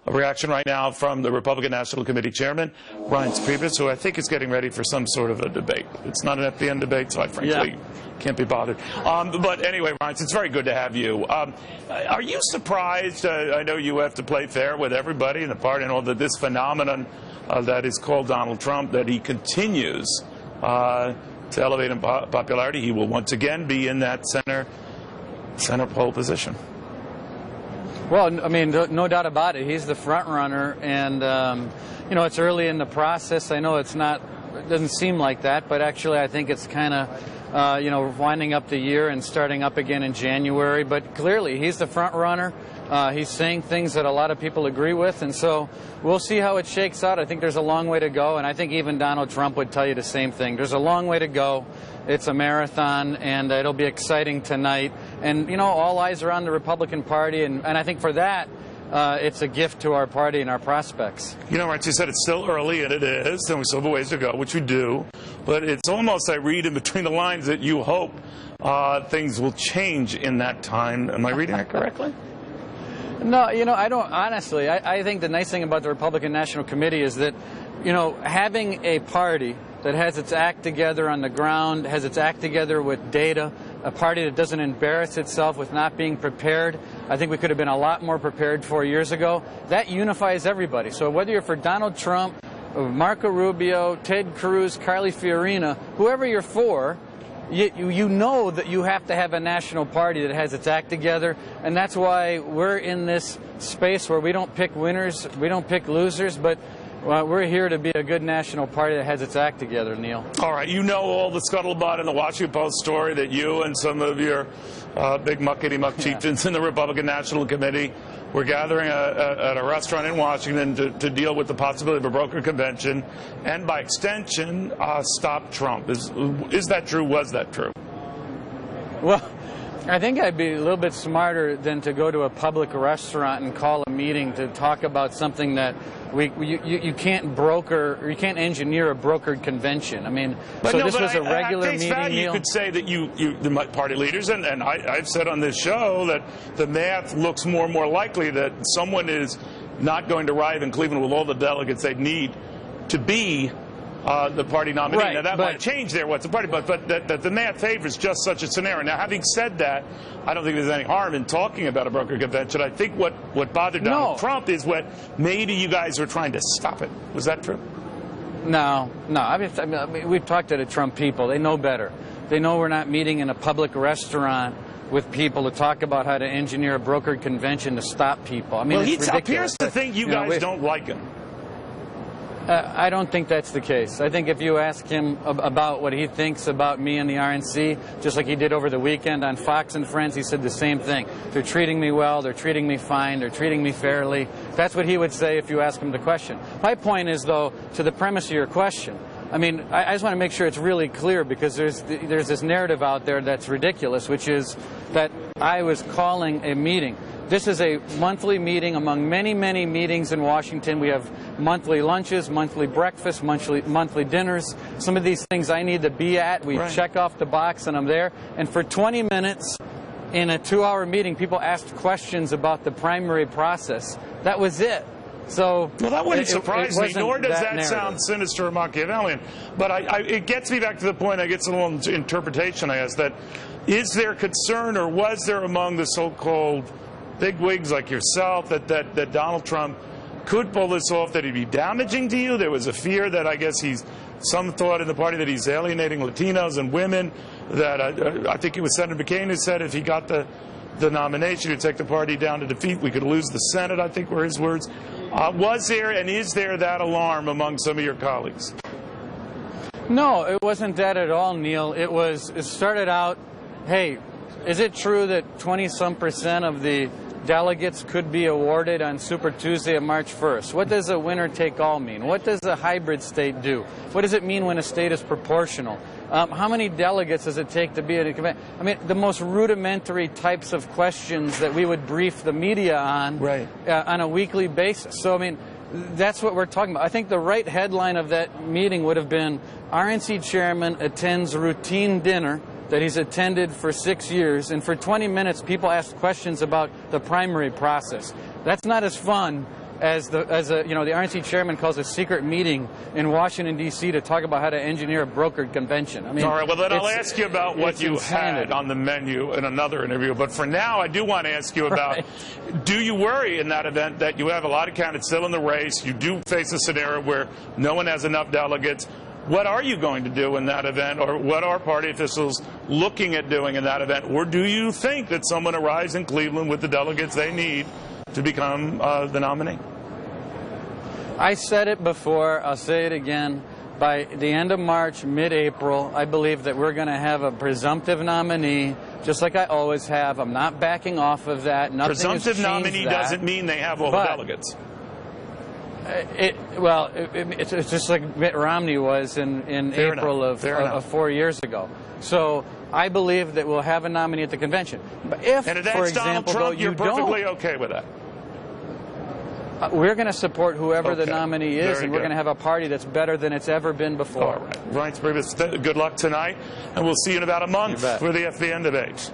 a reaction right now from the Republican National Committee Chairman, Reince Priebus, who I think is getting ready for some sort of a debate. It's not an FBN debate, so I frankly can't be bothered. But anyway, Reince, it's very good to have you. Are you surprised? I know you have to play fair with everybody in the party and all that this phenomenon that is called Donald Trump, that he continues to elevate in popularity. He will once again be in that center pole position. Well, I mean, no doubt about it. He's the front runner, and you know, it's early in the process. I know it doesn't seem like that, but actually, I think it's kind of you know, winding up the year and starting up again in January. But clearly, he's the front runner. He's saying things that a lot of people agree with, and so we'll see how it shakes out. I think there's a long way to go, and I think even Donald Trump would tell you the same thing. There's a long way to go. It's a marathon, and it'll be exciting tonight. And, you know, all eyes are on the Republican Party, and I think for that, it's a gift to our party and our prospects. You know, Reince, you said it's still early, and it is, and we still have a ways to go, which we do. But it's almost, I read in between the lines, that you hope things will change in that time. Am I reading that correctly? No, you know, I don't, honestly. I think the nice thing about the Republican National Committee is that, you know, having a party that has its act together on the ground, has its act together with data, a party that doesn't embarrass itself with not being prepared. I think we could have been a lot more prepared 4 years ago. That unifies everybody. So whether you're for Donald Trump, Marco Rubio, Ted Cruz, Carly Fiorina, whoever you're for, you know that you have to have a national party that has its act together, and that's why we're in this space where we don't pick winners, we don't pick losers, but we're here to be a good national party that has its act together, Neil. All right, you know all the scuttlebutt in the Washington Post story that you and some of your big muckety-muck chieftains in the Republican National Committee were gathering at a restaurant in Washington to deal with the possibility of a brokered convention and, by extension, stop Trump. Is that true? Was that true? Well, I think I'd be a little bit smarter than to go to a public restaurant and call a meeting to talk about something that you can't broker, or you can't engineer a brokered convention. I mean, but so no, this was a regular meeting, Neil. You could say that the party leaders, and I've said on this show that the math looks more and more likely that someone is not going to arrive in Cleveland with all the delegates they need to be the party nominee. Right, now, that might change there, what's the party, but that the math favors just such a scenario. Now, having said that, I don't think there's any harm in talking about a brokered convention. I think what bothered Donald Trump is what maybe you guys were trying to stop it. Was that true? No. I mean, we've talked to the Trump people. They know better. They know we're not meeting in a public restaurant with people to talk about how to engineer a brokered convention to stop people. I mean, well, it's ridiculous. Appears to think you guys don't like him. I don't think that's the case. I think if you ask him about what he thinks about me and the RNC, just like he did over the weekend on Fox and Friends, he said the same thing. They're treating me well, they're treating me fine, they're treating me fairly. That's what he would say if you ask him the question. My point is, though, to the premise of your question, I mean, I just want to make sure it's really clear, because there's this narrative out there that's ridiculous, which is that I was calling a meeting. This is a monthly meeting among many, many meetings in Washington. We have monthly lunches, monthly breakfasts, monthly dinners. Some of these things I need to be at. We check off the box and I'm there. And for 20 minutes in a 2-hour meeting, people asked questions about the primary process. That was it. So, well, that wouldn't surprise me, nor does that sound sinister or Machiavellian. But it gets me back to the point, I get some little interpretation, I guess, that is there concern, or was there among the so-called big wigs like yourself that Donald Trump could pull this off, that he'd be damaging to you? There was a fear that I guess some thought in the party that he's alienating Latinos and women, that I think it was Senator McCain who said if he got the nomination, he'd take the party down to defeat. We could lose the Senate, I think were his words. Was there and is there that alarm among some of your colleagues? No, it wasn't that at all, Neil. It started out, hey, is it true that 20-some% of the delegates could be awarded on Super Tuesday of March 1st? What does a winner-take-all mean? What does a hybrid state do? What does it mean when a state is proportional? How many delegates does it take to be at a convention? I mean, the most rudimentary types of questions that we would brief the media on on a weekly basis. So, I mean, that's what we're talking about. I think the right headline of that meeting would have been, RNC chairman attends routine dinner that he's attended for 6 years, and for 20 minutes people asked questions about the primary process. That's not as fun as the RNC chairman calls a secret meeting in Washington, D.C. to talk about how to engineer a brokered convention. I mean, all right, well, then I'll ask you about what you had on the menu in another interview. But for now, I do want to ask you about, do you worry in that event that you have a lot of candidates still in the race, you do face a scenario where no one has enough delegates? What are you going to do in that event, or what are party officials looking at doing in that event? Or do you think that someone arrives in Cleveland with the delegates they need to become the nominee? I said it before, I'll say it again. By the end of March, mid-April, I believe that we're going to have a presumptive nominee, just like I always have. I'm not backing off of that. Nothing presumptive nominee doesn't mean they have all the delegates. It's just like Mitt Romney was in April of 4 years ago. So I believe that we'll have a nominee at the convention. But if, and if that's for example, Donald Trump, you're perfectly okay with that? We're going to support whoever the nominee is, and we're going to have a party that's better than it's ever been before. All right. Reince Priebus, good luck tonight, and we'll see you in about a month for the FVN debate.